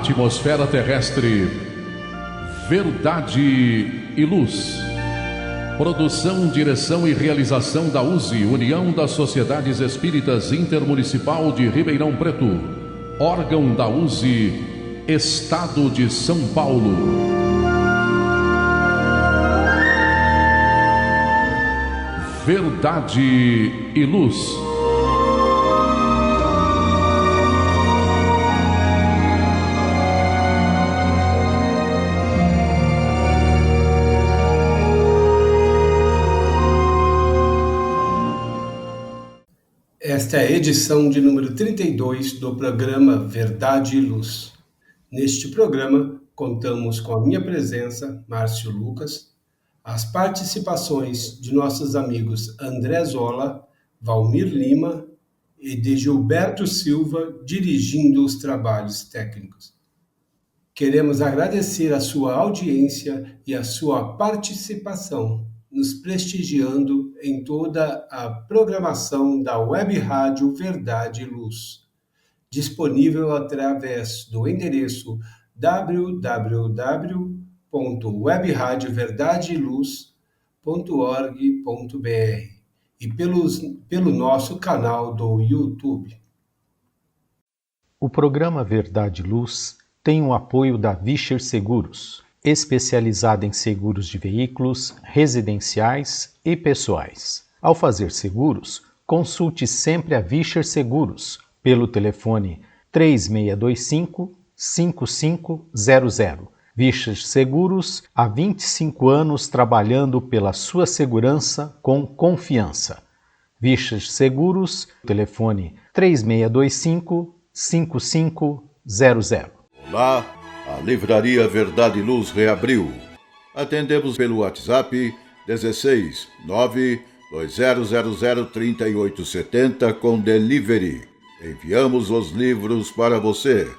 atmosfera terrestre, verdade e luz. Produção, direção e realização da USE, União das Sociedades Espíritas Intermunicipal de Ribeirão Preto. Órgão da USE, Estado de São Paulo. Verdade e luz. Esta é a edição de número 32 do programa Verdade e Luz. Neste programa, contamos com a minha presença, Márcio Lucas, as participações de nossos amigos André Zola, Valmir Lima e de Gilberto Silva, dirigindo os trabalhos técnicos. Queremos agradecer a sua audiência e a sua participação, nos prestigiando em toda a programação da Web Rádio Verdade e Luz, disponível através do endereço www.webradioverdadeeluz.org.br e pelo nosso canal do YouTube. O programa Verdade e Luz tem o apoio da Vischer Seguros, especializada em seguros de veículos, residenciais e pessoais. Ao fazer seguros, consulte sempre a Vischer Seguros pelo telefone 3625-5500. Vischer Seguros, há 25 anos trabalhando pela sua segurança com confiança. Vischer Seguros, telefone 3625-5500. Olá, a Livraria Verdade e Luz reabriu. Atendemos pelo WhatsApp 16 920003870 com delivery. Enviamos os livros para você.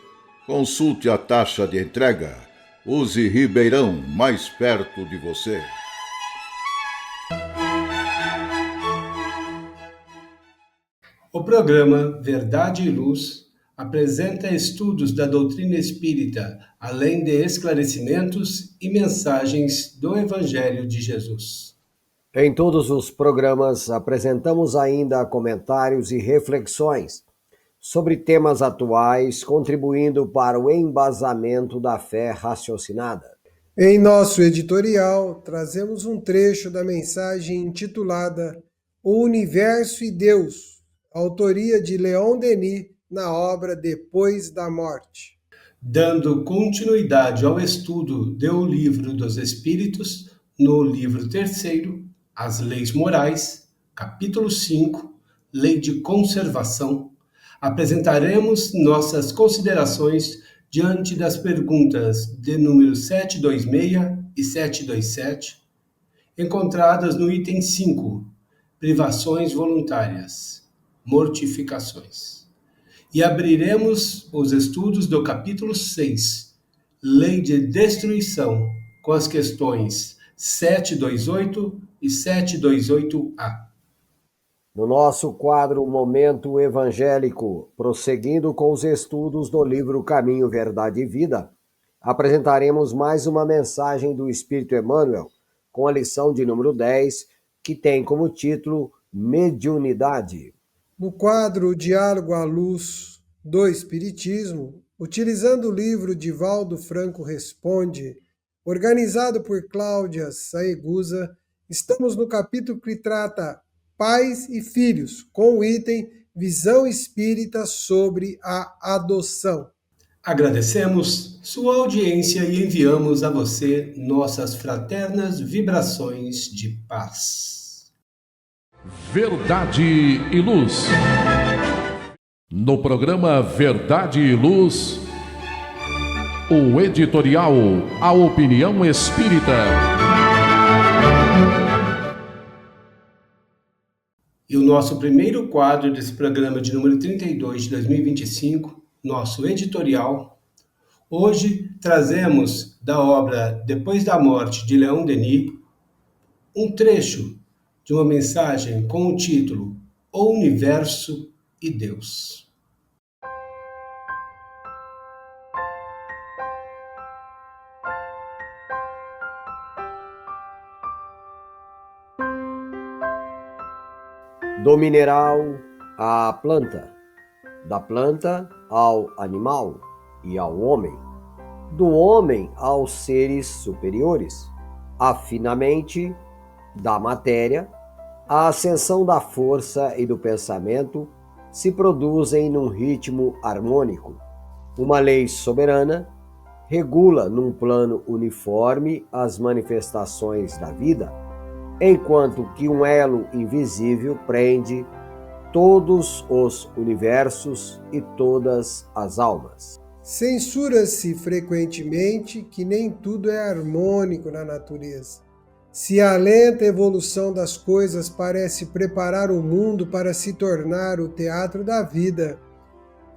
Consulte a taxa de entrega. Use Ribeirão, mais perto de você. O programa Verdade e Luz apresenta estudos da doutrina espírita, além de esclarecimentos e mensagens do Evangelho de Jesus. Em todos os programas apresentamos ainda comentários e reflexões sobre temas atuais, contribuindo para o embasamento da fé raciocinada. Em nosso editorial, trazemos um trecho da mensagem intitulada O Universo e Deus, autoria de Leon Denis, na obra Depois da Morte. Dando continuidade ao estudo do Livro dos Espíritos, no livro 3º, As Leis Morais, capítulo 5, Lei de Conservação, apresentaremos nossas considerações diante das perguntas de número 726 e 727, encontradas no item 5, Privações Voluntárias, Mortificações. E abriremos os estudos do capítulo 6, Lei de Destruição, com as questões 728 e 728A. No nosso quadro Momento Evangélico, prosseguindo com os estudos do livro Caminho, Verdade e Vida, apresentaremos mais uma mensagem do Espírito Emmanuel, com a lição de número 10, que tem como título Mediunidade. No quadro Diálogo à Luz do Espiritismo, utilizando o livro Divaldo Franco Responde, organizado por Cláudia Saegusa, estamos no capítulo que trata Pais e Filhos, com o item Visão Espírita sobre a Adoção. Agradecemos sua audiência e enviamos a você nossas fraternas vibrações de paz. Verdade e Luz. No programa Verdade e Luz, o editorial A Opinião Espírita. E o nosso primeiro quadro desse programa de número 32 de 2025, nosso editorial. Hoje trazemos da obra Depois da Morte, de Leon Denis, um trecho de uma mensagem com o título O Universo e Deus. do mineral à planta, da planta ao animal e ao homem, do homem aos seres superiores, afinamente da matéria, a ascensão da força e do pensamento se produzem num ritmo harmônico. Uma lei soberana regula num plano uniforme as manifestações da vida, enquanto que um elo invisível prende todos os universos e todas as almas. Censura-se frequentemente que nem tudo é harmônico na natureza. Se a lenta evolução das coisas parece preparar o mundo para se tornar o teatro da vida,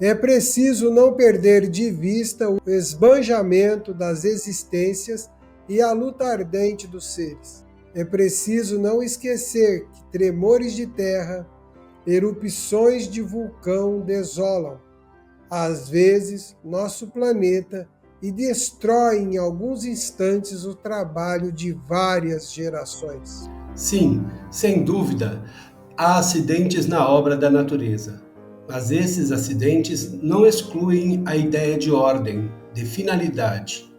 é preciso não perder de vista o esbanjamento das existências e a luta ardente dos seres. É preciso não esquecer que tremores de terra, erupções de vulcão desolam, às vezes, nosso planeta e destroem em alguns instantes o trabalho de várias gerações. Sim, sem dúvida, há acidentes na obra da natureza, mas esses acidentes não excluem a ideia de ordem, de finalidade.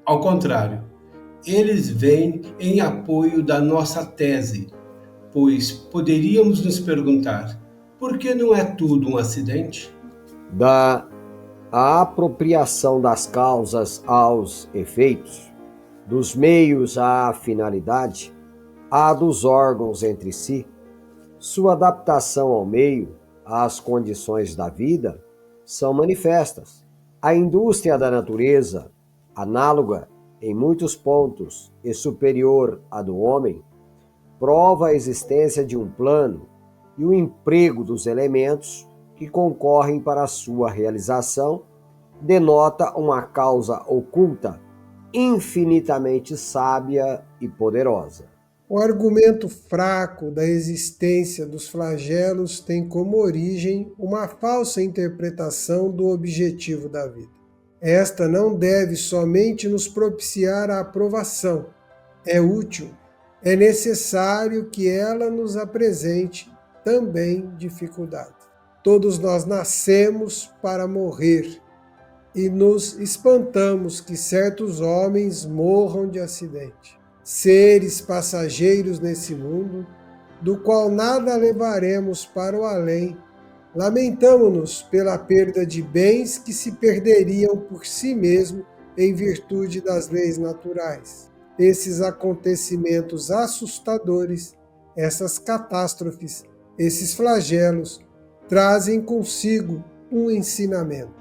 Ao contrário, eles vêm em apoio da nossa tese, pois poderíamos nos perguntar: por que não é tudo um acidente? Da apropriação das causas aos efeitos, dos meios à finalidade, à dos órgãos entre si, sua adaptação ao meio, às condições da vida, são manifestas. A indústria da natureza, análoga em muitos pontos e superior à do homem, prova a existência de um plano e o emprego dos elementos que concorrem para a sua realização, denota uma causa oculta, infinitamente sábia e poderosa. O argumento fraco da existência dos flagelos tem como origem uma falsa interpretação do objetivo da vida. Esta não deve somente nos propiciar a aprovação. É útil, é necessário que ela nos apresente também dificuldade. Todos nós nascemos para morrer e nos espantamos que certos homens morram de acidente. Seres passageiros nesse mundo, do qual nada levaremos para o além, lamentamo-nos pela perda de bens que se perderiam por si mesmo em virtude das leis naturais. Esses acontecimentos assustadores, essas catástrofes, esses flagelos, trazem consigo um ensinamento.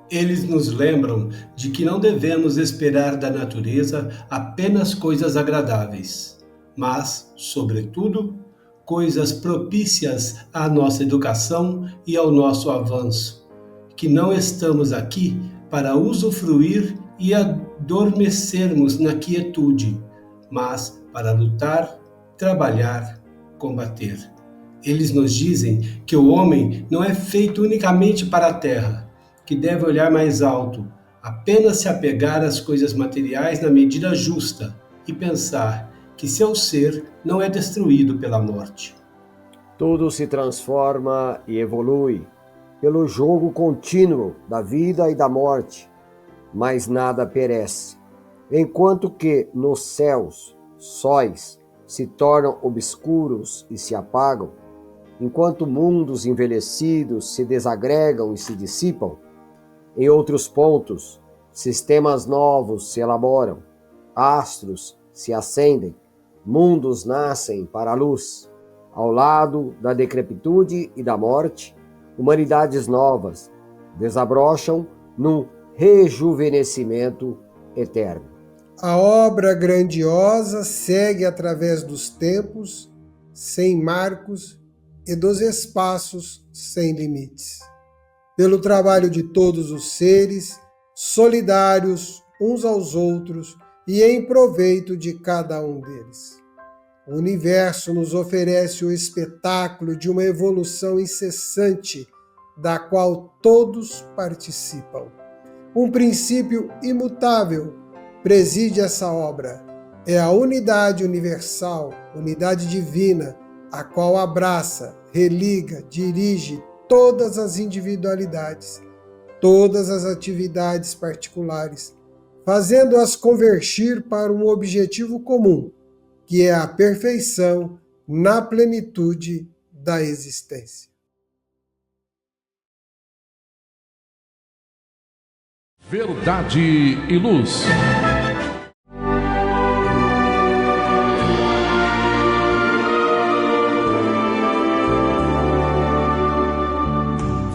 Eles nos lembram de que não devemos esperar da natureza apenas coisas agradáveis, mas, sobretudo, coisas propícias à nossa educação e ao nosso avanço, que não estamos aqui para usufruir e adormecermos na quietude, mas para lutar, trabalhar, combater. Eles nos dizem que o homem não é feito unicamente para a terra, que deve olhar mais alto, apenas se apegar às coisas materiais na medida justa e pensar que seu ser não é destruído pela morte. Tudo se transforma e evolui pelo jogo contínuo da vida e da morte, mas nada perece, enquanto que nos céus, sóis se tornam obscuros e se apagam, enquanto mundos envelhecidos se desagregam e se dissipam. Em outros pontos, sistemas novos se elaboram, astros se acendem, mundos nascem para a luz. Ao lado da decrepitude e da morte, humanidades novas desabrocham num rejuvenescimento eterno. A obra grandiosa segue através dos tempos, sem marcos, e dos espaços sem limites. Pelo trabalho de todos os seres, solidários uns aos outros e em proveito de cada um deles. O universo nos oferece o espetáculo de uma evolução incessante, da qual todos participam. Um princípio imutável preside essa obra. É a unidade universal, unidade divina, a qual abraça, religa, dirige todas as individualidades, todas as atividades particulares, fazendo-as convergir para um objetivo comum, que é a perfeição na plenitude da existência. Verdade e Luz.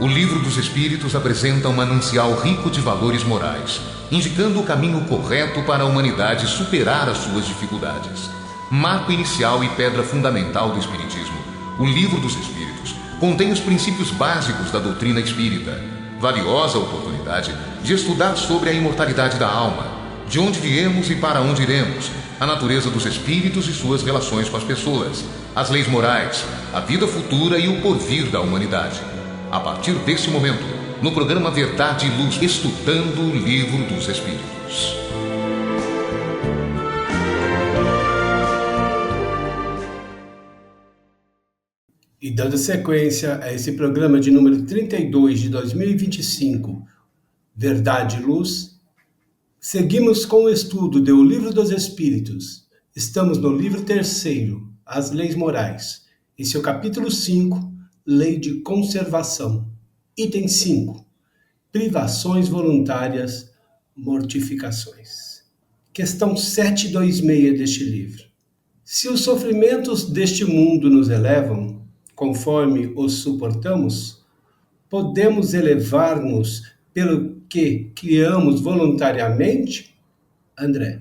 O Livro dos Espíritos apresenta um manancial rico de valores morais, indicando o caminho correto para a humanidade superar as suas dificuldades. Marco inicial e pedra fundamental do Espiritismo, o Livro dos Espíritos contém os princípios básicos da doutrina espírita. Valiosa oportunidade de estudar sobre a imortalidade da alma, de onde viemos e para onde iremos, a natureza dos espíritos e suas relações com as pessoas, as leis morais, a vida futura e o porvir da humanidade. A partir deste momento, no programa Verdade e Luz, estudando o Livro dos Espíritos. E dando sequência a esse programa de número 32 de 2025, Verdade e Luz, seguimos com o estudo do Livro dos Espíritos. Estamos no livro 3º, As Leis Morais, em seu capítulo 5, Lei de Conservação. Item 5, Privações voluntárias, mortificações. Questão 726 deste livro. Se os sofrimentos deste mundo nos elevam, conforme os suportamos, podemos elevar-nos pelo que criamos voluntariamente? André.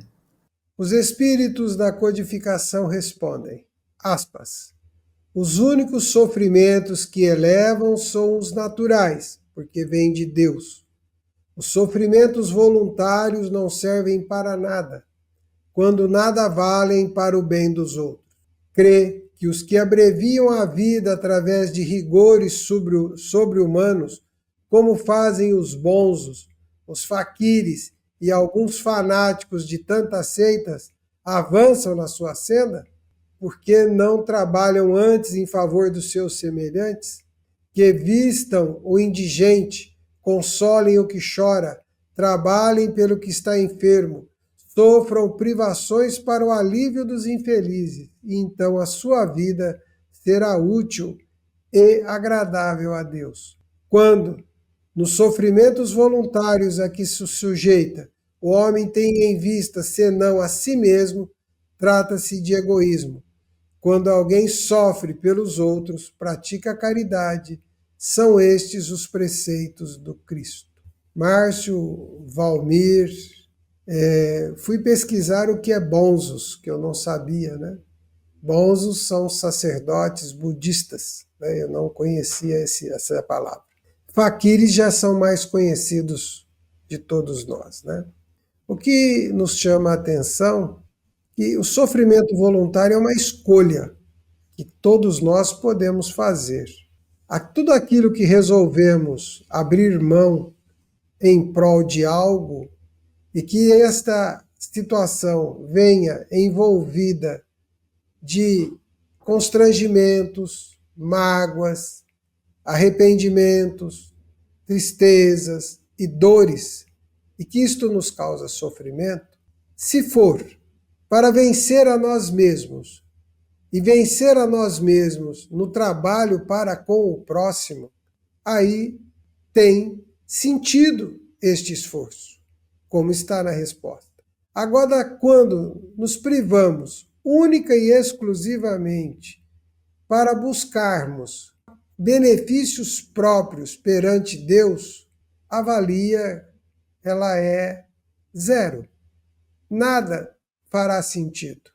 Os espíritos da codificação respondem, aspas, os únicos sofrimentos que elevam são os naturais, porque vêm de Deus. Os sofrimentos voluntários não servem para nada, quando nada valem para o bem dos outros. Crê que os que abreviam a vida através de rigores sobre-humanos, como fazem os bonzos, os faquires e alguns fanáticos de tantas seitas, avançam na sua senda? Porque não trabalham antes em favor dos seus semelhantes? Que vistam o indigente, consolem o que chora, trabalhem pelo que está enfermo, sofram privações para o alívio dos infelizes, e então a sua vida será útil e agradável a Deus. Quando, nos sofrimentos voluntários a que se sujeita, o homem tem em vista senão a si mesmo, trata-se de egoísmo. Quando alguém sofre pelos outros, pratica a caridade, são estes os preceitos do Cristo. Márcio, Valmir, fui pesquisar o que é bonzos, que eu não sabia, né? Bonzos são sacerdotes budistas, né? Eu não conhecia essa palavra. Faquires já são mais conhecidos de todos nós, né? O que nos chama a atenção é que o sofrimento voluntário é uma escolha que todos nós podemos fazer. Tudo aquilo que resolvemos abrir mão em prol de algo e que esta situação venha envolvida de constrangimentos, mágoas, arrependimentos, tristezas e dores, e que isto nos causa sofrimento, se for para vencer a nós mesmos, e vencer a nós mesmos no trabalho para com o próximo, aí tem sentido este esforço, como está na resposta. Agora, quando nos privamos única e exclusivamente para buscarmos benefícios próprios perante Deus, a valia ela é zero. Nada fará sentido.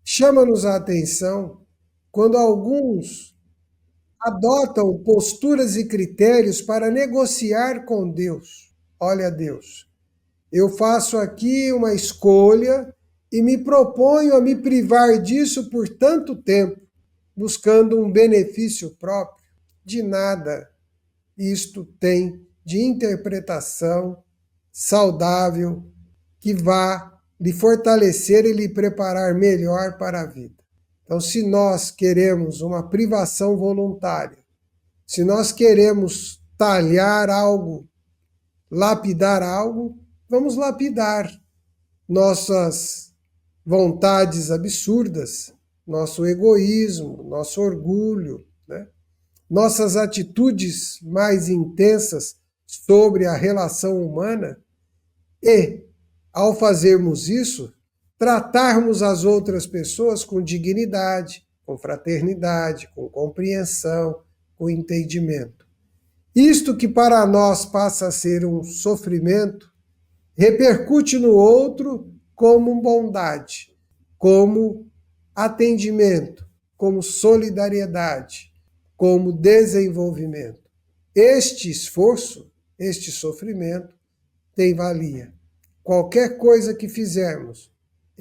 Chama-nos a atenção quando alguns adotam posturas e critérios para negociar com Deus. Olha, Deus, eu faço aqui uma escolha e me proponho a me privar disso por tanto tempo, buscando um benefício próprio. De nada isto tem de interpretação saudável que vá lhe fortalecer e lhe preparar melhor para a vida. Então, se nós queremos uma privação voluntária, se nós queremos talhar algo, lapidar algo, vamos lapidar nossas vontades absurdas, nosso egoísmo, nosso orgulho, né? Nossas atitudes mais intensas sobre a relação humana e, ao fazermos isso, tratarmos as outras pessoas com dignidade, com fraternidade, com compreensão, com entendimento. Isto que para nós passa a ser um sofrimento, repercute no outro como bondade, como atendimento, como solidariedade, como desenvolvimento. Este esforço, este sofrimento, tem valia. Qualquer coisa que fizermos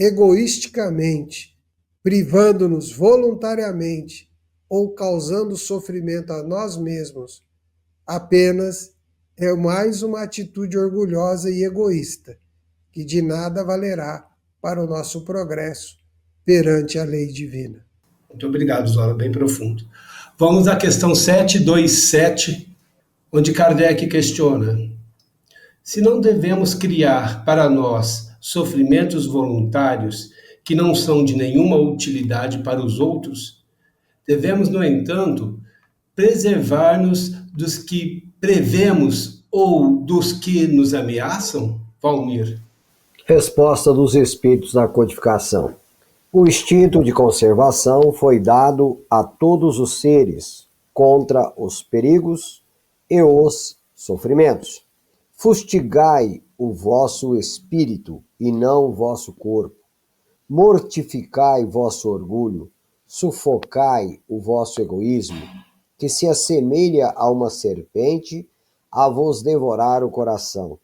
egoisticamente, privando-nos voluntariamente ou causando sofrimento a nós mesmos, apenas é mais uma atitude orgulhosa e egoísta, que de nada valerá para o nosso progresso perante a lei divina. Muito obrigado, Zola, bem profundo. Vamos à questão 727, onde Kardec questiona: se não devemos criar para nós sofrimentos voluntários que não são de nenhuma utilidade para os outros, devemos, no entanto, preservar-nos dos que prevemos ou dos que nos ameaçam? Valmir. Resposta dos espíritos da codificação. O instinto de conservação foi dado a todos os seres contra os perigos e os sofrimentos. Fustigai o vosso espírito e não o vosso corpo. Mortificai vosso orgulho, sufocai o vosso egoísmo, que se assemelha a uma serpente a vos devorar o coração,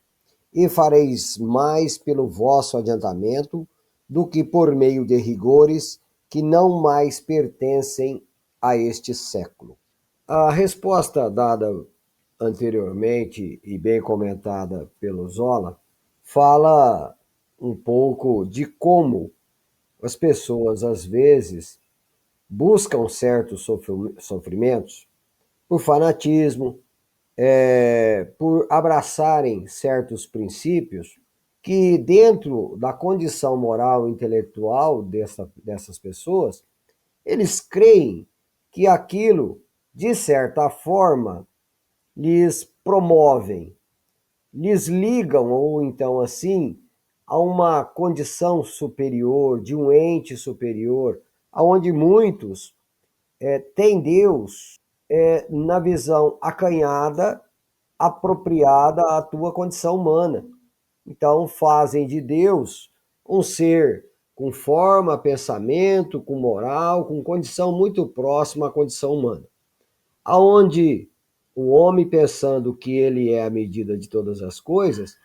e fareis mais pelo vosso adiantamento do que por meio de rigores que não mais pertencem a este século. A resposta dada anteriormente e bem comentada pelo Zola fala um pouco de como as pessoas às vezes buscam certos sofrimentos por fanatismo, por abraçarem certos princípios que, dentro da condição moral e intelectual dessas pessoas, eles creem que aquilo, de certa forma, lhes promovem, lhes ligam, ou então assim, a uma condição superior, de um ente superior, onde muitos têm Deus na visão acanhada, apropriada à tua condição humana. Então fazem de Deus um ser com forma, pensamento, com moral, com condição muito próxima à condição humana. Aonde o homem, pensando que ele é a medida de todas as coisas,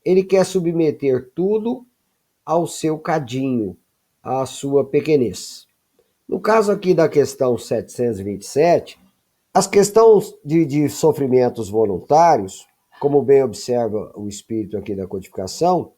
ele quer submeter tudo ao seu cadinho, à sua pequenez. No caso aqui da questão 727, as questões de sofrimentos voluntários, como bem observa o espírito aqui da codificação,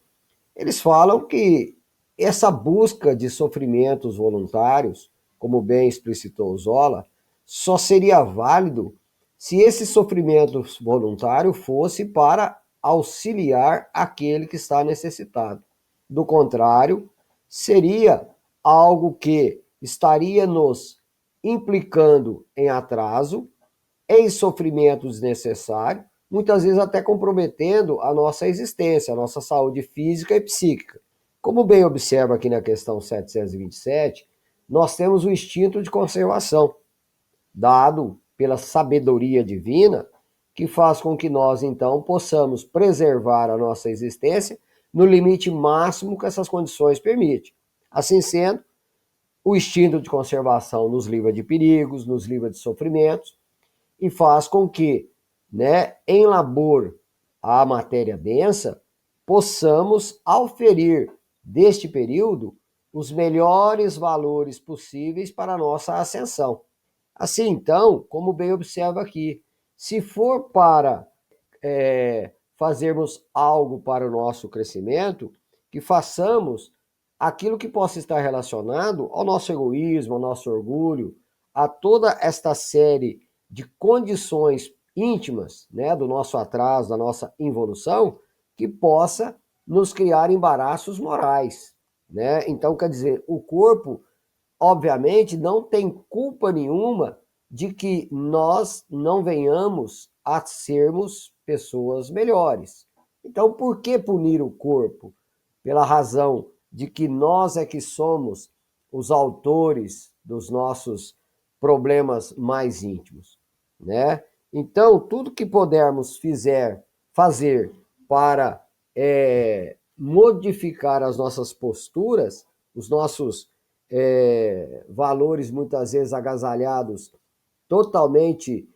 eles falam que essa busca de sofrimentos voluntários, como bem explicitou Zola, só seria válido se esse sofrimento voluntário fosse para auxiliar aquele que está necessitado. Do contrário, seria algo que estaria nos implicando em atraso, em sofrimento desnecessário, muitas vezes até comprometendo a nossa existência, a nossa saúde física e psíquica. Como bem observa aqui na questão 727, nós temos o instinto de conservação, dado pela sabedoria divina, que faz com que nós, então, possamos preservar a nossa existência no limite máximo que essas condições permitem. Assim sendo, o instinto de conservação nos livra de perigos, nos livra de sofrimentos, e faz com que, em labor à matéria densa, possamos auferir deste período os melhores valores possíveis para a nossa ascensão. Assim, então, como bem observa aqui, se for para fazermos algo para o nosso crescimento, que façamos aquilo que possa estar relacionado ao nosso egoísmo, ao nosso orgulho, a toda esta série de condições íntimas, né, do nosso atraso, da nossa involução, que possa nos criar embaraços morais, né? Então, quer dizer, o corpo, obviamente, não tem culpa nenhuma de que nós não venhamos a sermos pessoas melhores. Então, por que punir o corpo? Pela razão de que nós é que somos os autores dos nossos problemas mais íntimos, né? Então, tudo que pudermos fazer para modificar as nossas posturas, os nossos valores muitas vezes agasalhados, totalmente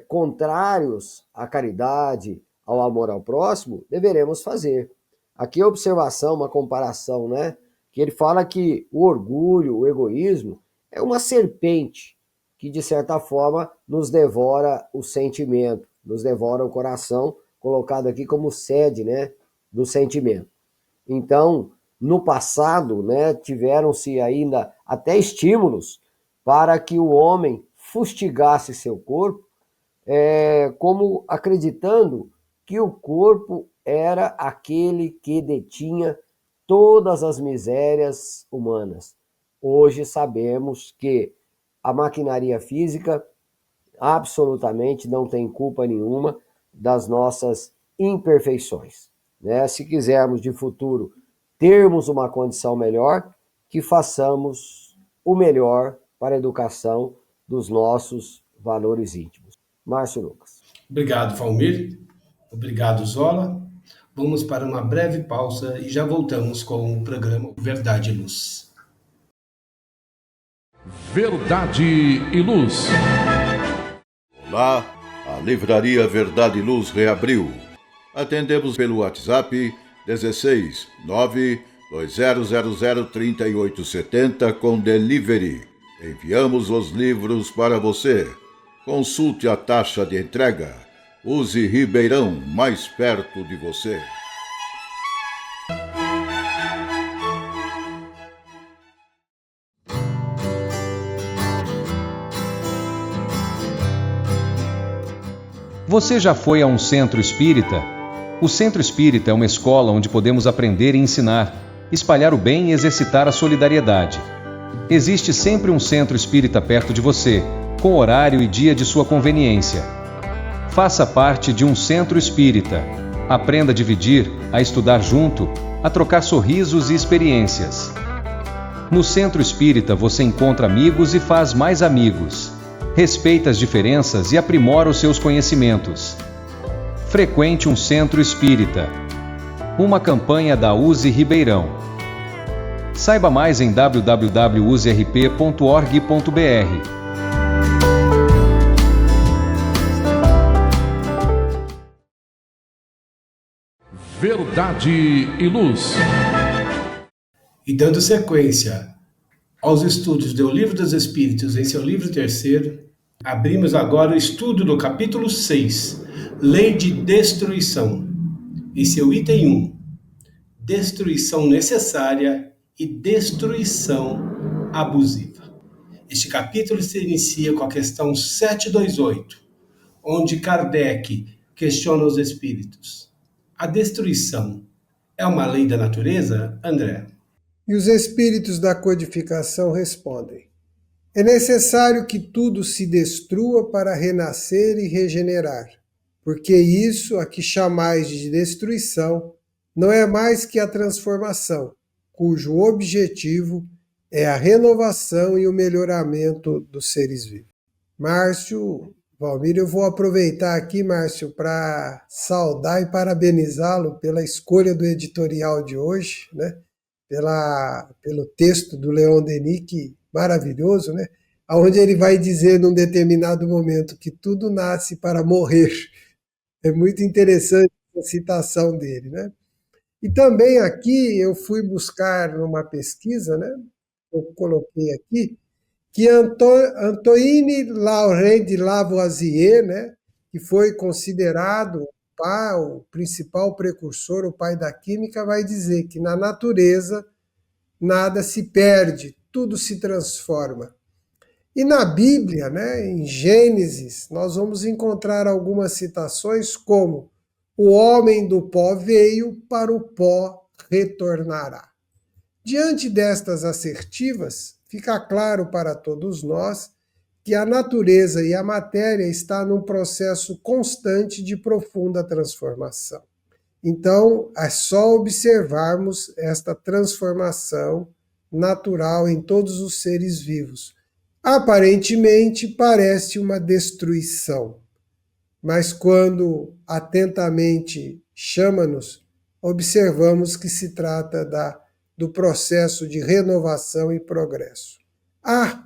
contrários à caridade, ao amor ao próximo, deveremos fazer. Aqui a observação, uma comparação, né? Que ele fala que o orgulho, o egoísmo, é uma serpente que, de certa forma, nos devora o sentimento, nos devora o coração, colocado aqui como sede, né, do sentimento. Então, no passado, né, tiveram-se ainda até estímulos para que o homem fustigasse seu corpo, como acreditando que o corpo era aquele que detinha todas as misérias humanas. Hoje sabemos que a maquinaria física absolutamente não tem culpa nenhuma das nossas imperfeições, né? Se quisermos de futuro termos uma condição melhor, que façamos o melhor para a educação dos nossos valores íntimos. Márcio Lucas. Obrigado, Valmir. Obrigado, Zola. Vamos para uma breve pausa e já voltamos com o programa Verdade e Luz. Verdade e Luz. Olá, a Livraria Verdade e Luz reabriu. Atendemos pelo WhatsApp 16 92000 3870 com delivery. Enviamos os livros para você. Consulte a taxa de entrega. Use Ribeirão, mais perto de você. Você já foi a um centro espírita? O centro espírita é uma escola onde podemos aprender e ensinar, espalhar o bem e exercitar a solidariedade. Existe sempre um centro espírita perto de você, com horário e dia de sua conveniência. Faça parte de um centro espírita. Aprenda a dividir, a estudar junto, a trocar sorrisos e experiências. No centro espírita você encontra amigos e faz mais amigos. Respeita as diferenças e aprimora os seus conhecimentos. Frequente um centro espírita. Uma campanha da USE Ribeirão. Saiba mais em www.userp.org.br. Verdade e Luz. E dando sequência aos estudos do Livro dos Espíritos em seu livro terceiro, abrimos agora o estudo do capítulo 6, Lei de Destruição, em seu item 1, Destruição necessária e destruição abusiva. Este capítulo se inicia com a questão 728, onde Kardec questiona os espíritos. A destruição é uma lei da natureza, André? E os espíritos da codificação respondem: é necessário que tudo se destrua para renascer e regenerar, porque isso a que chamais de destruição não é mais que a transformação, cujo objetivo é a renovação e o melhoramento dos seres vivos. Márcio, Valmir, eu vou aproveitar aqui, Márcio, para saudar e parabenizá-lo pela escolha do editorial de hoje, né? Pelo texto do Leon Denis, que maravilhoso, né? Onde ele vai dizer num determinado momento que tudo nasce para morrer. É muito interessante a citação dele, né? E também aqui eu fui buscar numa pesquisa, né? Eu coloquei aqui, que Antoine Laurent de Lavoisier, né, que foi considerado o principal precursor, o pai da química, vai dizer que na natureza nada se perde, tudo se transforma. E na Bíblia, né, em Gênesis, nós vamos encontrar algumas citações como: o homem do pó veio, para o pó retornará. Diante destas assertivas, fica claro para todos nós que a natureza e a matéria estão num processo constante de profunda transformação. Então, é só observarmos esta transformação natural em todos os seres vivos. Aparentemente, parece uma destruição, mas quando atentamente chama-nos, observamos que se trata do processo de renovação e progresso. Há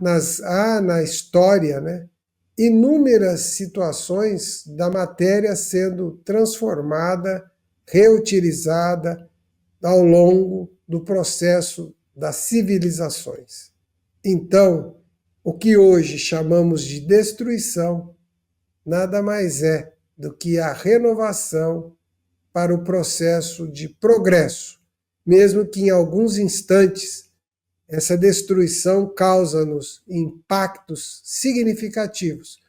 na história, né, inúmeras situações da matéria sendo transformada, reutilizada ao longo do processo das civilizações. Então, o que hoje chamamos de destruição nada mais é do que a renovação para o processo de progresso, mesmo que em alguns instantes essa destruição causa-nos impactos significativos.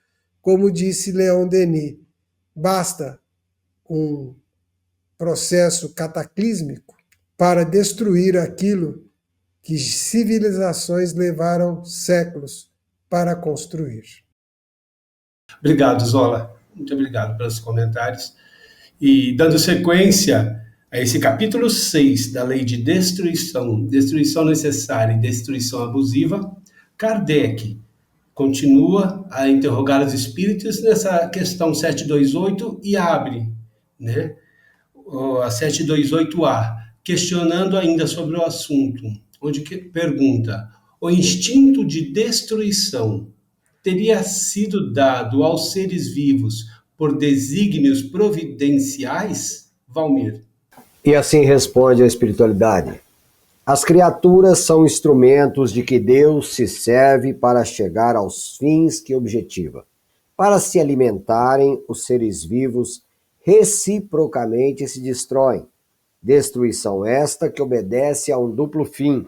Como disse Leon Denis, basta um processo cataclísmico para destruir aquilo que civilizações levaram séculos para construir. Obrigado, Zola. Muito obrigado pelos comentários. E dando sequência a esse capítulo 6 da lei de destruição, destruição necessária e destruição abusiva, Kardec continua a interrogar os espíritos nessa questão 728 e abre, né, a 728A, questionando ainda sobre o assunto, onde pergunta: o instinto de destruição teria sido dado aos seres vivos por desígnios providenciais, Valmir? E assim responde a espiritualidade: as criaturas são instrumentos de que Deus se serve para chegar aos fins que objetiva. Para se alimentarem, os seres vivos reciprocamente se destroem. Destruição esta que obedece a um duplo fim: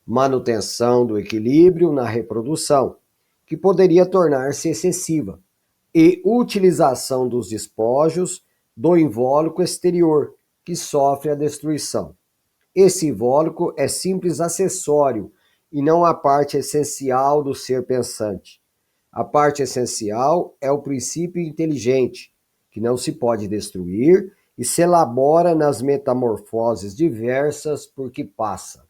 manutenção do equilíbrio na reprodução, que poderia tornar-se excessiva, e utilização dos despojos do invólucro exterior, que sofre a destruição. Esse invólucro é simples acessório e não a parte essencial do ser pensante. A parte essencial é o princípio inteligente, que não se pode destruir e se elabora nas metamorfoses diversas por que passa.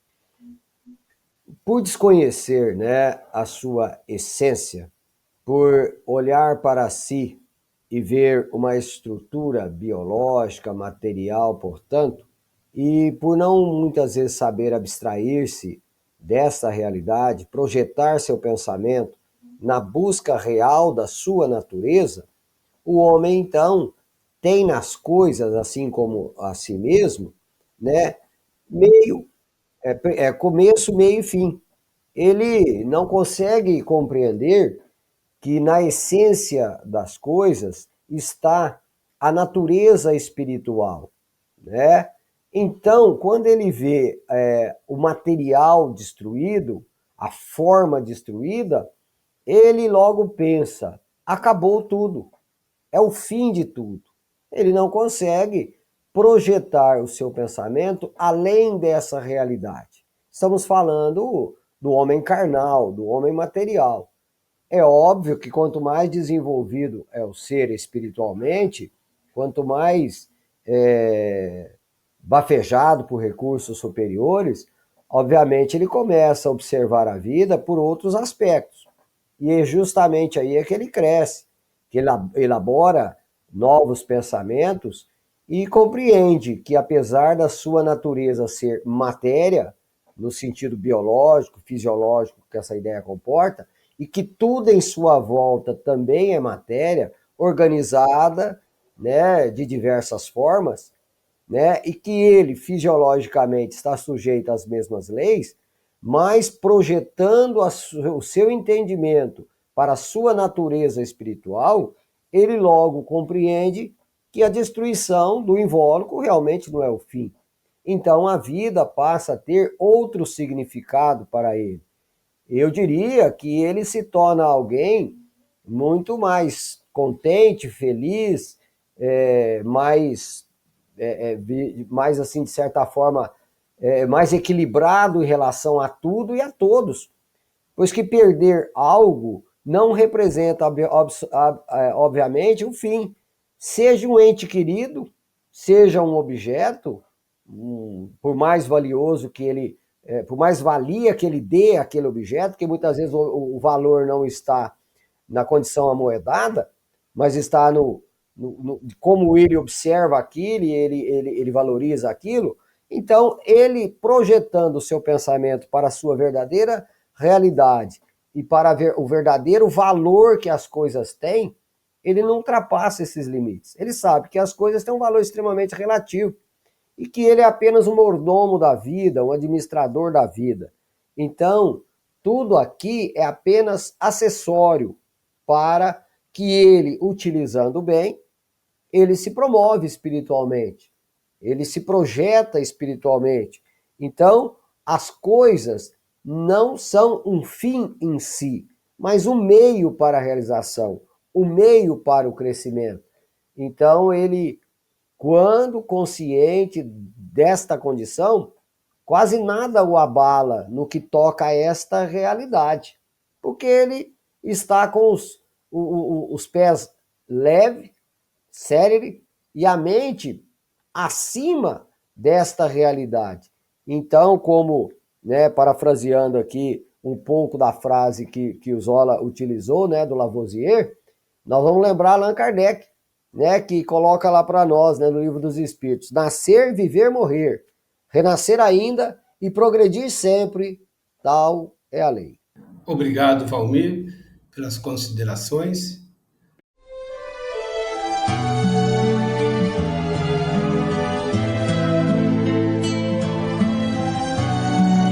Por desconhecer, né, a sua essência, por olhar para si e ver uma estrutura biológica, material, portanto, e por não muitas vezes saber abstrair-se dessa realidade, projetar seu pensamento na busca real da sua natureza, o homem então tem nas coisas, assim como a si mesmo, né, começo, meio e fim. Ele não consegue compreender que na essência das coisas está a natureza espiritual, né? Então, quando ele vê o material destruído, a forma destruída, ele logo pensa: acabou tudo, é o fim de tudo. Ele não consegue projetar o seu pensamento além dessa realidade. Estamos falando do homem carnal, do homem material. É óbvio que quanto mais desenvolvido é o ser espiritualmente, quanto mais bafejado por recursos superiores, obviamente ele começa a observar a vida por outros aspectos. E é justamente aí que ele cresce, que ele elabora novos pensamentos e compreende que, apesar da sua natureza ser matéria, no sentido biológico, fisiológico que essa ideia comporta, e que tudo em sua volta também é matéria, organizada, né, de diversas formas, né, e que ele fisiologicamente está sujeito às mesmas leis, mas projetando o seu entendimento para a sua natureza espiritual, ele logo compreende que a destruição do invólucro realmente não é o fim. então a vida passa a ter outro significado para ele. Eu diria que ele se torna alguém muito mais contente, feliz, mais assim, de certa forma, mais equilibrado em relação a tudo e a todos. Pois que perder algo não representa, obviamente, o fim. Seja um ente querido, seja um objeto, por mais valioso que ele, por mais valia que ele dê àquele objeto, que muitas vezes o valor não está na condição amoedada, mas está no como ele observa aquilo e ele valoriza aquilo. Então, ele projetando o seu pensamento para a sua verdadeira realidade e para o verdadeiro valor que as coisas têm, ele não ultrapassa esses limites. Ele sabe que as coisas têm um valor extremamente relativo e que ele é apenas um mordomo da vida, um administrador da vida. Então, tudo aqui é apenas acessório para que ele, utilizando bem, ele se promove espiritualmente, ele se projeta espiritualmente. Então, as coisas não são um fim em si, mas um meio para a realização, um meio para o crescimento. Então, ele, quando consciente desta condição, quase nada o abala no que toca a esta realidade, porque ele está com os pés leve, célebre, e a mente acima desta realidade. Então, como, parafraseando aqui um pouco da frase que o Zola utilizou, do Lavoisier, nós vamos lembrar Allan Kardec, que coloca lá para nós, no Livro dos Espíritos: nascer, viver, morrer, renascer ainda e progredir sempre, tal é a lei. Obrigado, Valmir, pelas considerações.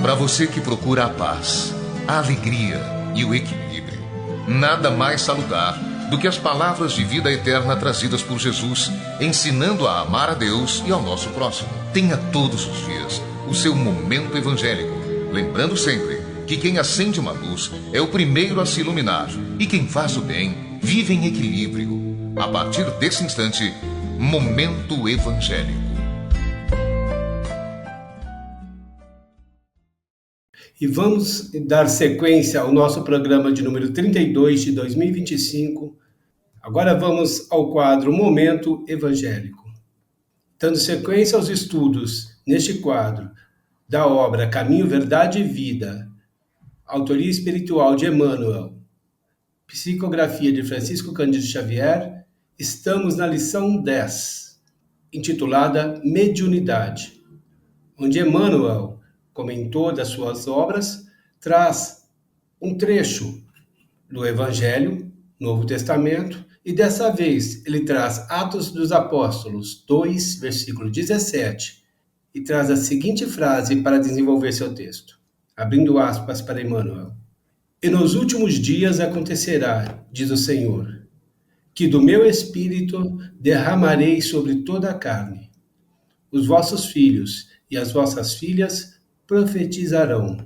Para você que procura a paz, a alegria e o equilíbrio, nada mais salutar do que as palavras de vida eterna trazidas por Jesus, ensinando a amar a Deus e ao nosso próximo. Tenha todos os dias o seu momento evangélico, lembrando sempre que quem acende uma luz é o primeiro a se iluminar e quem faz o bem vive em equilíbrio. A partir desse instante, Momento Evangélico. E vamos dar sequência ao nosso programa de número 32 de 2025. Agora vamos ao quadro Momento Evangélico. Dando sequência aos estudos neste quadro da obra Caminho, Verdade e Vida, autoria espiritual de Emmanuel, psicografia de Francisco Cândido Xavier, estamos na lição 10, intitulada Mediunidade, onde Emmanuel, comentou das suas obras, traz um trecho do Evangelho, Novo Testamento, e dessa vez ele traz Atos dos Apóstolos 2, versículo 17, e traz a seguinte frase para desenvolver seu texto, abrindo aspas para Emmanuel: e nos últimos dias acontecerá, diz o Senhor, que do meu Espírito derramarei sobre toda a carne. Os vossos filhos e as vossas filhas profetizarão,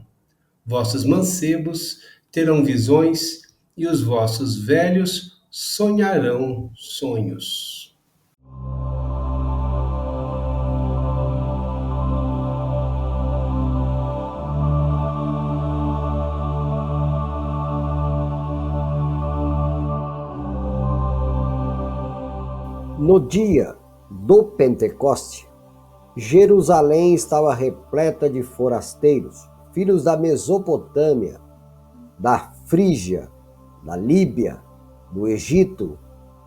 vossos mancebos terão visões e os vossos velhos sonharão sonhos. No dia do Pentecoste, Jerusalém estava repleta de forasteiros, filhos da Mesopotâmia, da Frígia, da Líbia, do Egito,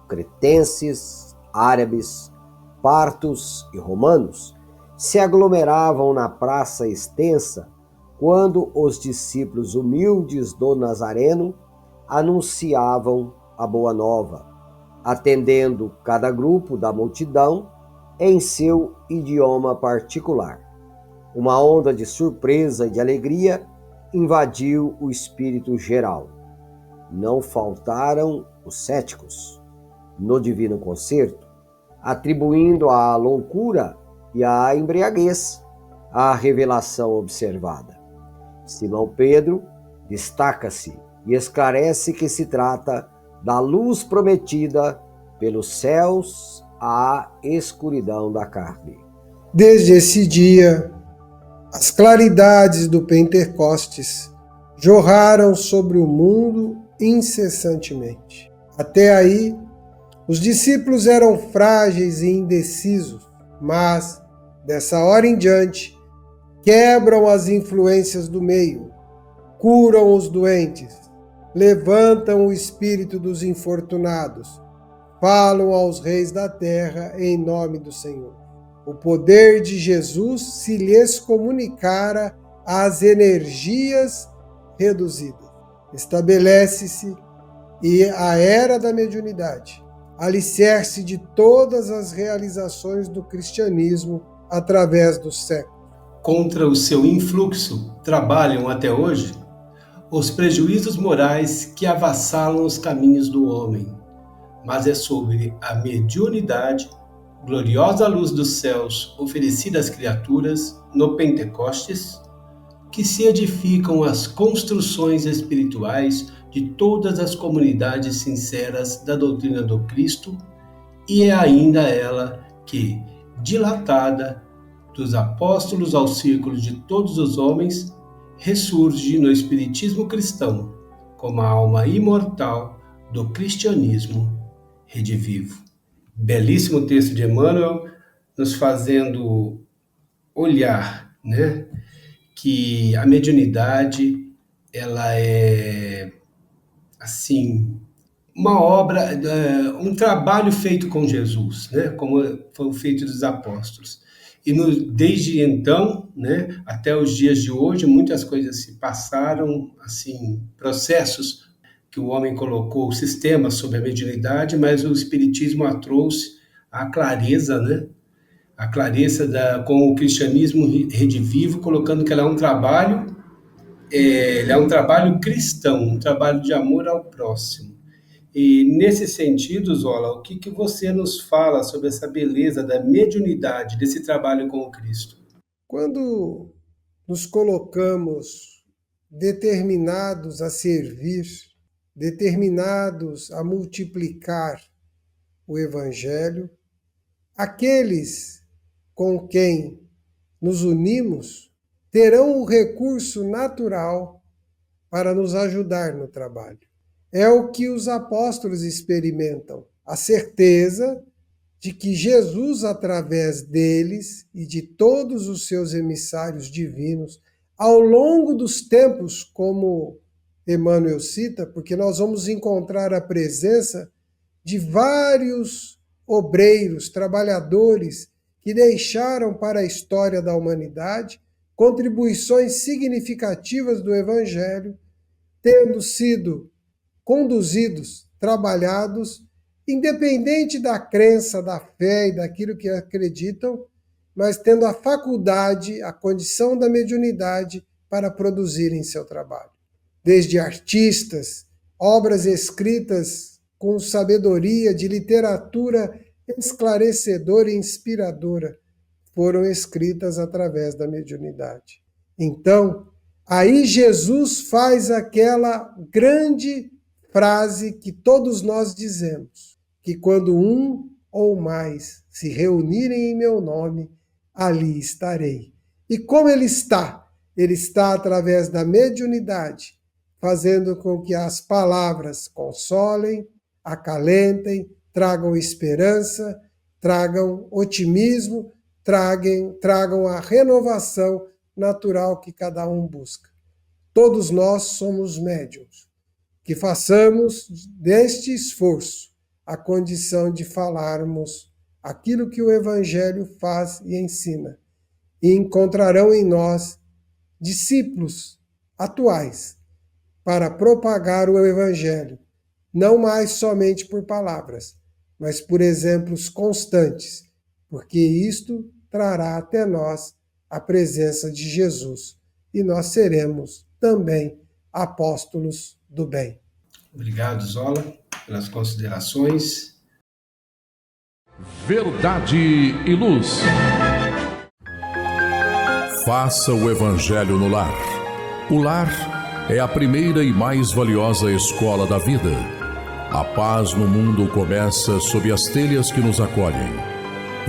cretenses, árabes, partos e romanos, se aglomeravam na praça extensa quando os discípulos humildes do Nazareno anunciavam a boa nova, atendendo cada grupo da multidão em seu idioma particular. Uma onda de surpresa e de alegria invadiu o espírito geral. Não faltaram os céticos no divino concerto, atribuindo à loucura e à embriaguez à revelação observada. Simão Pedro destaca-se e esclarece que se trata da luz prometida pelos céus à escuridão da carne. Desde esse dia, as claridades do Pentecostes jorraram sobre o mundo incessantemente. Até aí, os discípulos eram frágeis e indecisos, mas, dessa hora em diante, quebram as influências do meio, curam os doentes, levantam o espírito dos infortunados, falam aos reis da terra em nome do Senhor. O poder de Jesus se lhes comunicara às energias reduzidas. Estabelece-se e a era da mediunidade, alicerce de todas as realizações do cristianismo através dos séculos. Contra o seu influxo trabalham até hoje os prejuízos morais que avassalam os caminhos do homem, mas é sobre a mediunidade, gloriosa luz dos céus oferecida às criaturas no Pentecostes, que se edificam as construções espirituais de todas as comunidades sinceras da doutrina do Cristo, e é ainda ela que, dilatada dos apóstolos ao círculo de todos os homens, ressurge no espiritismo cristão como a alma imortal do cristianismo redivivo. Belíssimo texto de Emmanuel, nos fazendo olhar, que a mediunidade ela é assim uma obra, um trabalho feito com Jesus, como foi o feito dos apóstolos. E desde então, até os dias de hoje, muitas coisas se passaram, assim, processos que o homem colocou, sistemas sobre a mediunidade, mas o Espiritismo a trouxe a clareza, a clareza com o cristianismo redivivo, colocando que ela é um trabalho cristão, um trabalho de amor ao próximo. E nesse sentido, Zola, o que você nos fala sobre essa beleza da mediunidade, desse trabalho com o Cristo? Quando nos colocamos determinados a servir, determinados a multiplicar o Evangelho, aqueles com quem nos unimos terão o recurso natural para nos ajudar no trabalho. É o que os apóstolos experimentam, a certeza de que Jesus, através deles e de todos os seus emissários divinos, ao longo dos tempos, como Emmanuel cita, porque nós vamos encontrar a presença de vários obreiros, trabalhadores que deixaram para a história da humanidade contribuições significativas do Evangelho, tendo sido conduzidos, trabalhados, independente da crença, da fé e daquilo que acreditam, mas tendo a faculdade, a condição da mediunidade para produzirem seu trabalho. Desde artistas, obras escritas com sabedoria, de literatura esclarecedora e inspiradora, foram escritas através da mediunidade. Então, aí Jesus faz aquela grande frase que todos nós dizemos, que quando um ou mais se reunirem em meu nome, ali estarei. E como ele está? Ele está através da mediunidade, fazendo com que as palavras consolem, acalentem, tragam esperança, tragam otimismo, tragam a renovação natural que cada um busca. Todos nós somos médiuns. Que façamos deste esforço a condição de falarmos aquilo que o Evangelho faz e ensina. E encontrarão em nós discípulos atuais para propagar o Evangelho, não mais somente por palavras, mas por exemplos constantes, porque isto trará até nós a presença de Jesus e nós seremos também apóstolos do bem. Obrigado, Zola, pelas considerações. Verdade e Luz. Faça o Evangelho no lar. O lar é a primeira e mais valiosa escola da vida. A paz no mundo começa sob as telhas que nos acolhem.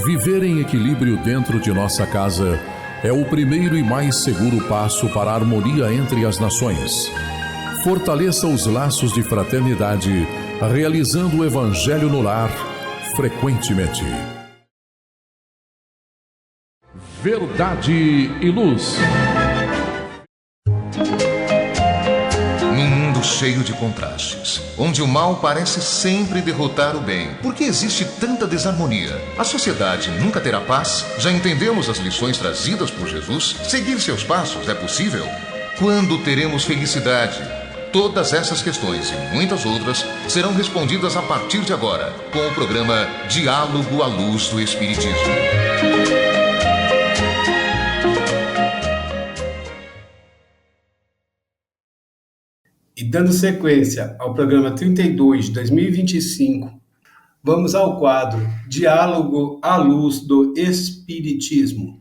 Viver em equilíbrio dentro de nossa casa é o primeiro e mais seguro passo para a harmonia entre as nações. Fortaleça os laços de fraternidade, realizando o Evangelho no lar frequentemente. Verdade e Luz. Num mundo cheio de contrastes, onde o mal parece sempre derrotar o bem, por que existe tanta desarmonia? A sociedade nunca terá paz? Já entendemos as lições trazidas por Jesus? Seguir seus passos é possível? Quando teremos felicidade? Todas essas questões e muitas outras serão respondidas a partir de agora, com o programa Diálogo à Luz do Espiritismo. E dando sequência ao programa 32 de 2025, vamos ao quadro Diálogo à Luz do Espiritismo,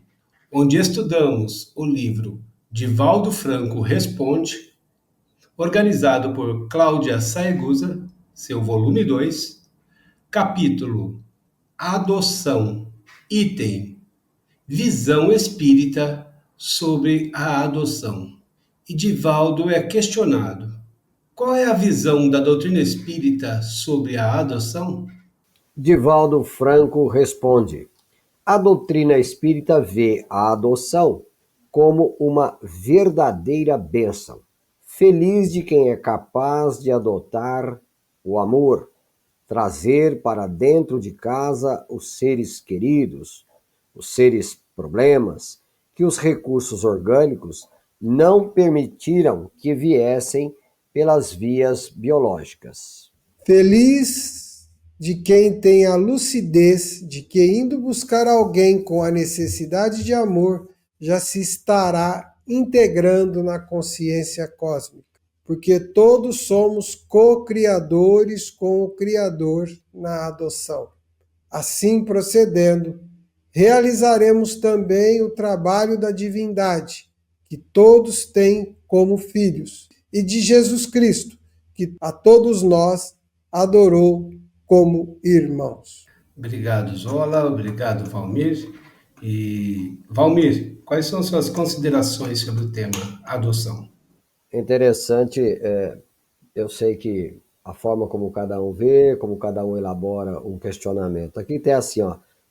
onde estudamos o livro Divaldo Franco Responde, organizado por Cláudia Saegusa, seu volume 2, capítulo Adoção, item Visão Espírita sobre a adoção. E Divaldo é questionado: qual é a visão da doutrina espírita sobre a adoção? Divaldo Franco responde: a doutrina espírita vê a adoção como uma verdadeira bênção. Feliz de quem é capaz de adotar o amor, trazer para dentro de casa os seres queridos, os seres problemas, que os recursos orgânicos não permitiram que viessem pelas vias biológicas. Feliz de quem tem a lucidez de que, indo buscar alguém com a necessidade de amor, já se estará integrando na consciência cósmica, porque todos somos co-criadores com o Criador na adoção. Assim procedendo, realizaremos também o trabalho da divindade, que todos têm como filhos, e de Jesus Cristo, que a todos nós adorou como irmãos. Obrigado, Zola. Obrigado, Valmir. E, Valmir, quais são suas considerações sobre o tema adoção? Interessante, eu sei que a forma como cada um vê, como cada um elabora um questionamento. Aqui tem assim,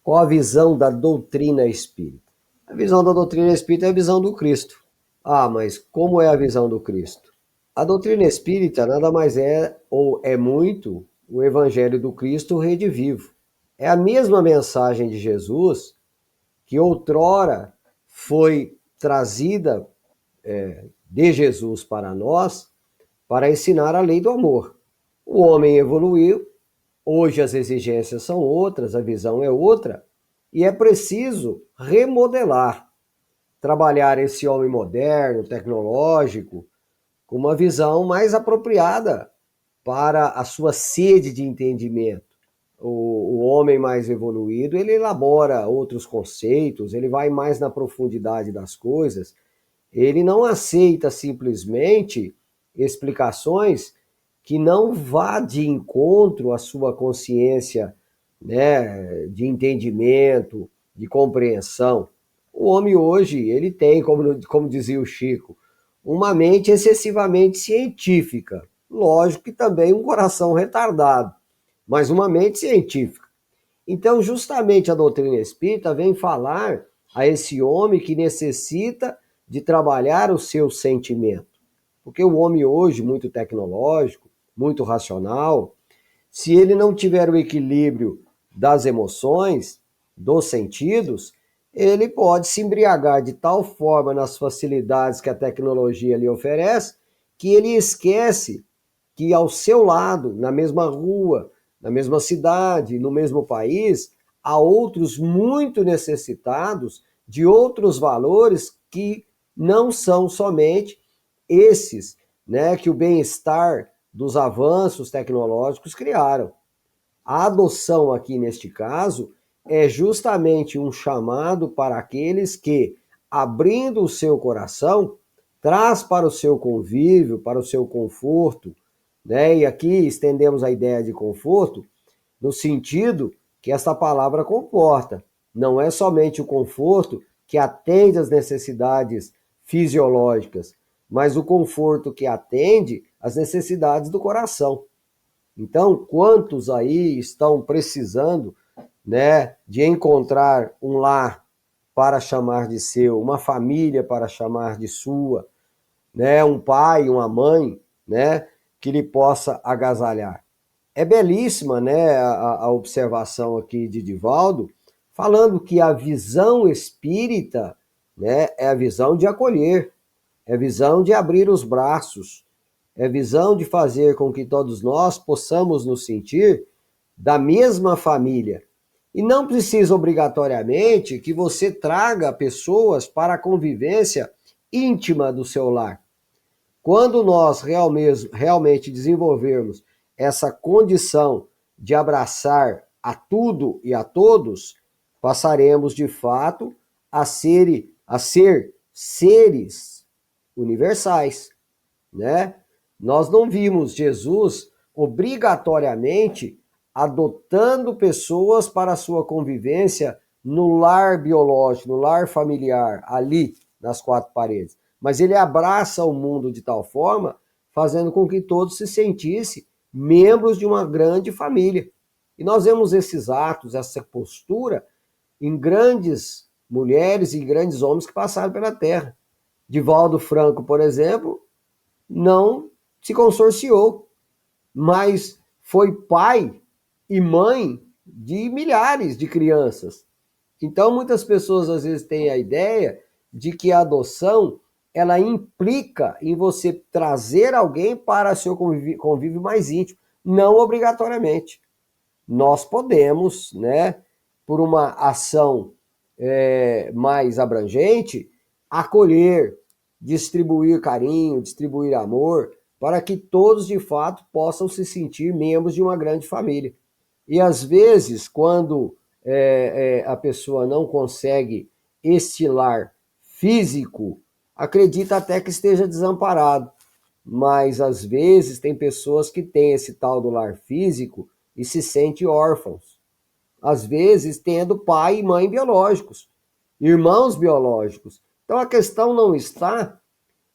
qual a visão da doutrina espírita? A visão da doutrina espírita é a visão do Cristo. Ah, mas como é a visão do Cristo? A doutrina espírita nada mais é, ou é muito, o Evangelho do Cristo redivivo. É a mesma mensagem de Jesus que outrora foi trazida de Jesus para nós para ensinar a lei do amor. O homem evoluiu, hoje as exigências são outras, a visão é outra, e é preciso remodelar, trabalhar esse homem moderno, tecnológico, com uma visão mais apropriada para a sua sede de entendimento. O homem mais evoluído, ele elabora outros conceitos, ele vai mais na profundidade das coisas, ele não aceita simplesmente explicações que não vá de encontro à sua consciência, né, de entendimento, de compreensão. O homem hoje, ele tem, como dizia o Chico, uma mente excessivamente científica. Lógico que também um coração retardado, mas uma mente científica. Então, justamente a doutrina espírita vem falar a esse homem que necessita de trabalhar o seu sentimento. Porque o homem hoje, muito tecnológico, muito racional, se ele não tiver o equilíbrio das emoções, dos sentidos, ele pode se embriagar de tal forma nas facilidades que a tecnologia lhe oferece, que ele esquece que ao seu lado, na mesma rua, na mesma cidade, no mesmo país, há outros muito necessitados de outros valores que não são somente esses, né, que o bem-estar dos avanços tecnológicos criaram. A adoção aqui, neste caso, é justamente um chamado para aqueles que, abrindo o seu coração, traz para o seu convívio, para o seu conforto, né? E aqui estendemos a ideia de conforto no sentido que esta palavra comporta. Não é somente o conforto que atende às necessidades fisiológicas, mas o conforto que atende às necessidades do coração. Então, quantos aí estão precisando, né, de encontrar um lar para chamar de seu, uma família para chamar de sua, né, um pai, uma mãe, né, que lhe possa agasalhar. É belíssima, né, a observação aqui de Divaldo, falando que a visão espírita, né, é a visão de acolher, é a visão de abrir os braços, é a visão de fazer com que todos nós possamos nos sentir da mesma família. E não precisa obrigatoriamente que você traga pessoas para a convivência íntima do seu lar. Quando nós realmente desenvolvermos essa condição de abraçar a tudo e a todos, passaremos de fato a ser seres universais, né? Nós não vimos Jesus obrigatoriamente adotando pessoas para a sua convivência no lar biológico, no lar familiar, ali nas quatro paredes. Mas ele abraça o mundo de tal forma, fazendo com que todos se sentissem membros de uma grande família. E nós vemos esses atos, essa postura, em grandes mulheres e grandes homens que passaram pela Terra. Divaldo Franco, por exemplo, não se consorciou, mas foi pai e mãe de milhares de crianças. Então, muitas pessoas às vezes têm a ideia de que a adoção ela implica em você trazer alguém para seu convívio mais íntimo. Não obrigatoriamente. Nós podemos, né, por uma ação mais abrangente, acolher, distribuir carinho, distribuir amor, para que todos, de fato, possam se sentir membros de uma grande família. E, às vezes, quando a pessoa não consegue este lar físico, acredita até que esteja desamparado. Mas, às vezes, tem pessoas que têm esse tal do lar físico e se sentem órfãos. Às vezes, tendo pai e mãe biológicos, irmãos biológicos. Então, a questão não está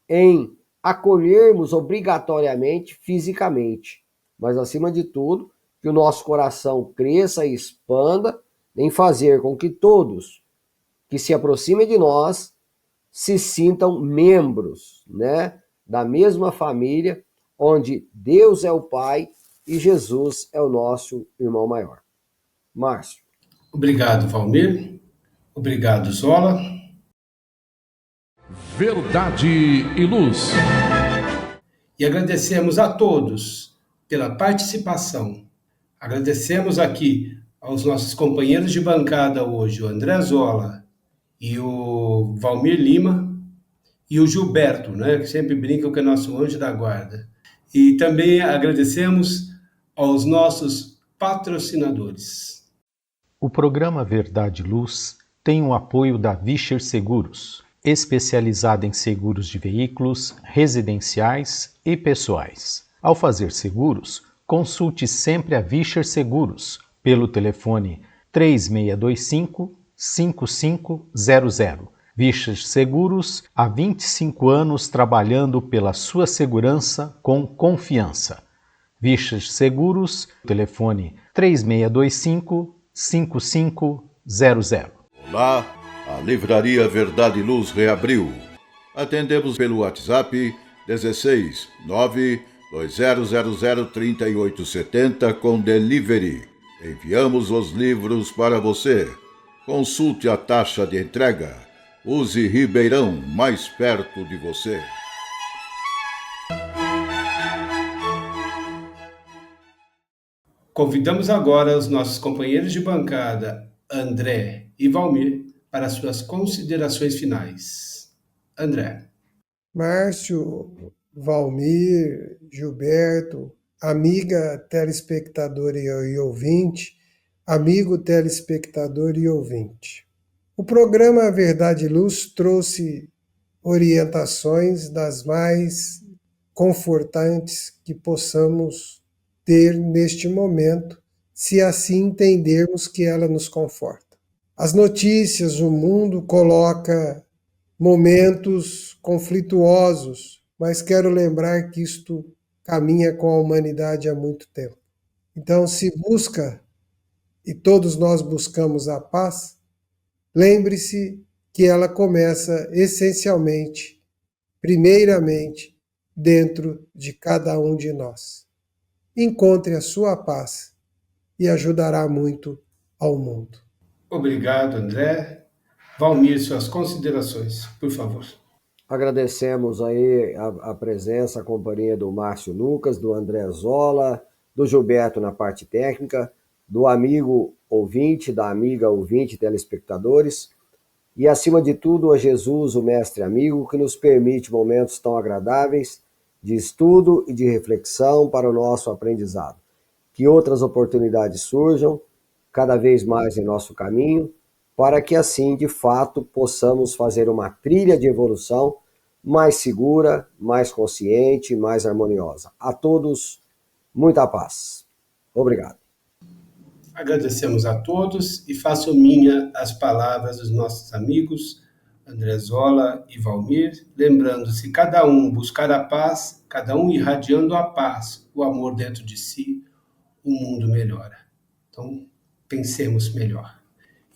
em acolhermos obrigatoriamente fisicamente, mas, acima de tudo, que o nosso coração cresça e expanda em fazer com que todos que se aproximem de nós se sintam membros, né, da mesma família, onde Deus é o Pai e Jesus é o nosso irmão maior. Márcio. Obrigado, Valmir. Obrigado, Zola. Verdade e Luz. E agradecemos a todos pela participação. Agradecemos aqui aos nossos companheiros de bancada hoje, o André Zola e o Valmir Lima, e o Gilberto, né, que sempre brinca que é nosso anjo da guarda. E também agradecemos aos nossos patrocinadores. O programa Verdade e Luz tem o apoio da Vischer Seguros, especializada em seguros de veículos, residenciais e pessoais. Ao fazer seguros, consulte sempre a Vischer Seguros pelo telefone 3625-5500. Vischer Seguros, há 25 anos trabalhando pela sua segurança com confiança. Vischer Seguros, telefone 3625-5500. Olá, a Livraria Verdade e Luz reabriu. Atendemos pelo WhatsApp 16 92000 3870 com delivery. Enviamos os livros para você. Consulte a taxa de entrega. Use Ribeirão, mais perto de você. Convidamos agora os nossos companheiros de bancada, André e Valmir, para suas considerações finais. André. Márcio, Valmir, Gilberto, amiga telespectadora e ouvinte, amigo telespectador e ouvinte. O programa Verdade e Luz trouxe orientações das mais confortantes que possamos ter neste momento, se assim entendermos que ela nos conforta. As notícias, o mundo coloca momentos conflituosos, mas quero lembrar que isto caminha com a humanidade há muito tempo. Então, se busca, e todos nós buscamos a paz, lembre-se que ela começa essencialmente, primeiramente, dentro de cada um de nós. Encontre a sua paz e ajudará muito ao mundo. Obrigado, André. Valmir, suas considerações, por favor. Agradecemos aí a presença, a companhia do Márcio Lucas, do André Zola, do Gilberto na parte técnica, do amigo ouvinte, da amiga ouvinte, telespectadores, e acima de tudo a Jesus, o mestre amigo, que nos permite momentos tão agradáveis de estudo e de reflexão para o nosso aprendizado. Que outras oportunidades surjam cada vez mais em nosso caminho, para que assim, de fato, possamos fazer uma trilha de evolução mais segura, mais consciente, mais harmoniosa. A todos, muita paz. Obrigado. Agradecemos a todos e faço minha as palavras dos nossos amigos André Zola e Valmir, lembrando, se cada um buscar a paz, cada um irradiando a paz, o amor dentro de si, o mundo melhora. Então, pensemos melhor.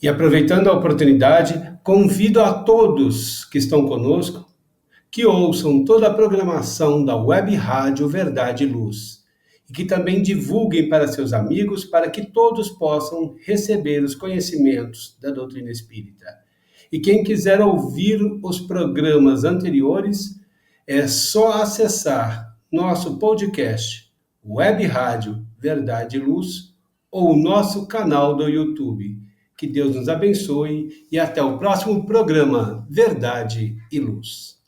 E aproveitando a oportunidade, convido a todos que estão conosco que ouçam toda a programação da Web Rádio Verdade e Luz e que também divulguem para seus amigos para que todos possam receber os conhecimentos da doutrina espírita. E quem quiser ouvir os programas anteriores, é só acessar nosso podcast Web Rádio Verdade e Luz ou o nosso canal do YouTube. Que Deus nos abençoe e até o próximo programa Verdade e Luz.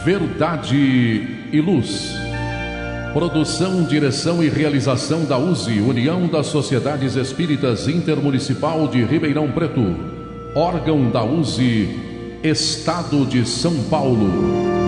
Verdade e Luz. Produção, direção e realização da USE, União das Sociedades Espíritas Intermunicipal de Ribeirão Preto. Órgão da USE, Estado de São Paulo.